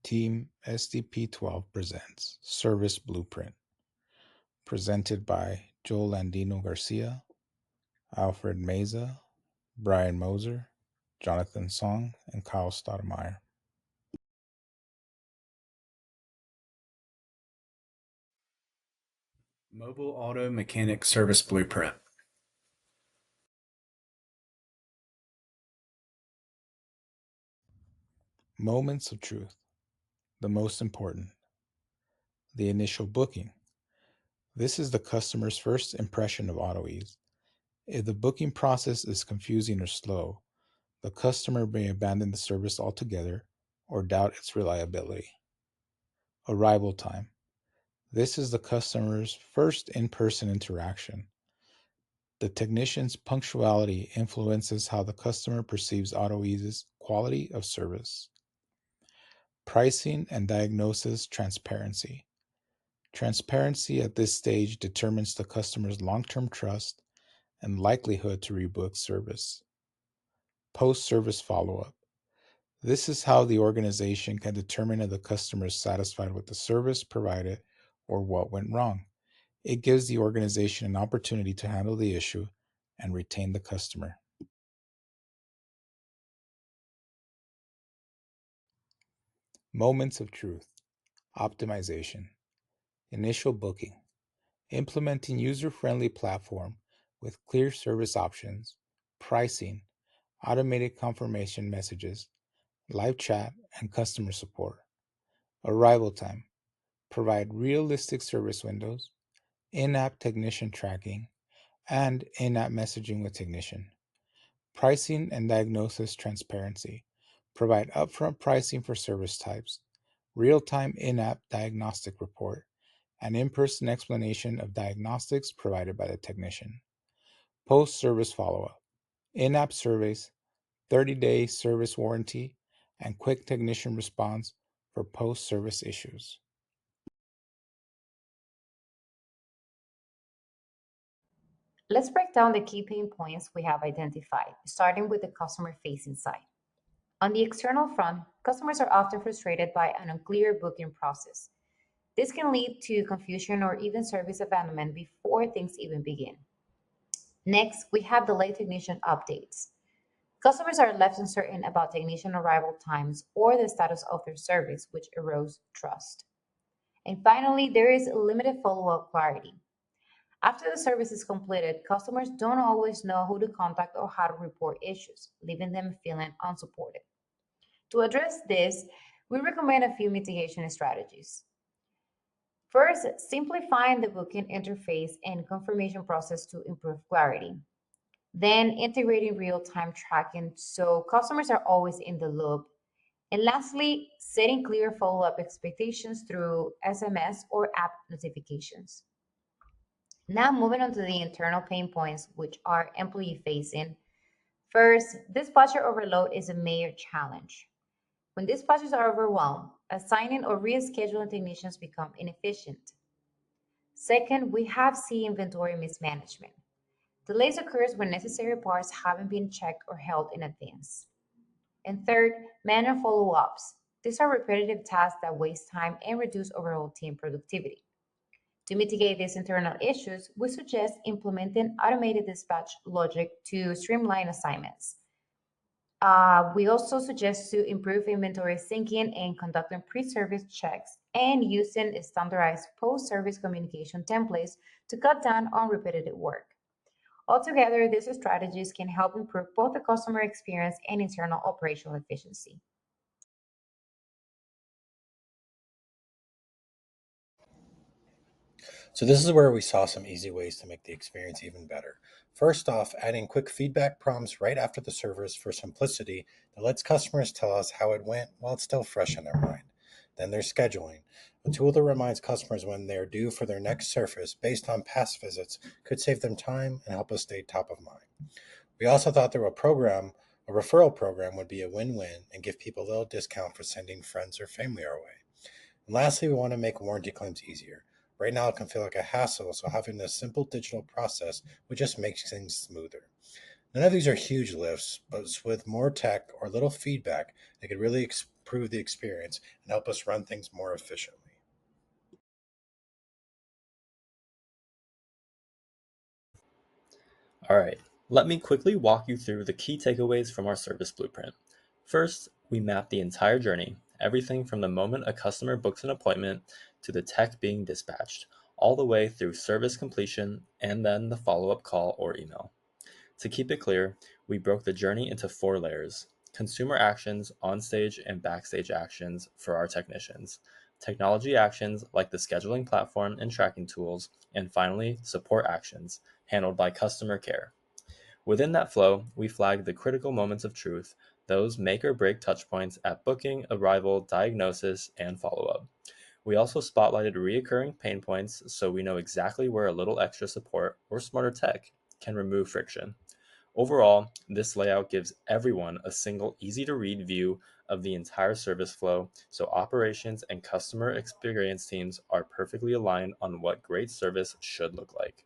Team SDP12 presents Service Blueprint, presented by Joel Andino Garcia, Alfred Meza, Brian Moser, Jonathan Song, and Kyle Stoudemire. Mobile Auto Mechanic Service Blueprint. Moments of truth. The most important. The initial booking. This is the customer's first impression of AutoEase. If the booking process is confusing or slow, the customer may abandon the service altogether or doubt its reliability. Arrival time. This is the customer's first in person interaction. The technician's punctuality influences how the customer perceives AutoEase's quality of service. Pricing and diagnosis transparency. Transparency at this stage determines the customer's long term trust and likelihood to rebook service. Post service follow up. This is how the organization can determine if the customer is satisfied with the service provided or what went wrong. It gives the organization an opportunity to handle the issue and retain the customer. Moments of truth. Optimization. Initial booking. Implementing user-friendly platform with clear service options, pricing, automated confirmation messages, live chat, and customer support. Arrival time. Provide realistic service windows, in-app technician tracking, and in-app messaging with technician. Pricing and diagnosis transparency. Provide upfront pricing for service types, real-time in-app diagnostic report, and in-person explanation of diagnostics provided by the technician. Post-service follow-up. In-app surveys, 30-day service warranty, and quick technician response for post-service issues. Let's break down the key pain points we have identified, starting with the customer facing side. On the external front, customers are often frustrated by an unclear booking process. This can lead to confusion or even service abandonment before things even begin. Next, we have delayed technician updates. Customers are left uncertain about technician arrival times or the status of their service, which erodes trust. And finally, there is limited follow up clarity. After the service is completed, customers don't always know who to contact or how to report issues, leaving them feeling unsupported. To address this, we recommend a few mitigation strategies. First, simplifying the booking interface and confirmation process to improve clarity. Then, integrating real time tracking so customers are always in the loop. And lastly, setting clear follow up expectations through SMS or app notifications. Now, moving on to the internal pain points, which are employee facing. First, dispatcher overload is a major challenge. When dispatchers are overwhelmed, assigning or rescheduling technicians become inefficient. Second, we have C inventory mismanagement. Delays occurs when necessary parts haven't been checked or held in advance. And third, manual follow-ups. These are repetitive tasks that waste time and reduce overall team productivity. To mitigate these internal issues, we suggest implementing automated dispatch logic to streamline assignments. We also suggest to improve inventory syncing and conducting pre-service checks and using standardized post-service communication templates to cut down on repetitive work. Altogether, these strategies can help improve both the customer experience and internal operational efficiency. So this is where we saw some easy ways to make the experience even better. First off, adding quick feedback prompts right after the service for simplicity that lets customers tell us how it went while it's still fresh in their mind. Then there's scheduling. A tool that reminds customers when they're due for their next service based on past visits could save them time and help us stay top of mind. We also thought that a referral program would be a win-win and give people a little discount for sending friends or family our way. And lastly, we want to make warranty claims easier. Right now, it can feel like a hassle, so having a simple digital process would just make things smoother. None of these are huge lifts, but with more tech or little feedback, they could really improve the experience and help us run things more efficiently. All right, let me quickly walk you through the key takeaways from our service blueprint. First, we map the entire journey, everything from the moment a customer books an appointment to the tech being dispatched, all the way through service completion and then the follow-up call or email. To keep it clear, we broke the journey into 4 layers: consumer actions, onstage and backstage actions for our technicians, technology actions like the scheduling platform and tracking tools, and finally, support actions handled by customer care. Within that flow, we flagged the critical moments of truth, those make or break touchpoints at booking, arrival, diagnosis, and follow up. We also spotlighted recurring pain points so we know exactly where a little extra support or smarter tech can remove friction. Overall, this layout gives everyone a single, easy to read view of the entire service flow, so operations and customer experience teams are perfectly aligned on what great service should look like.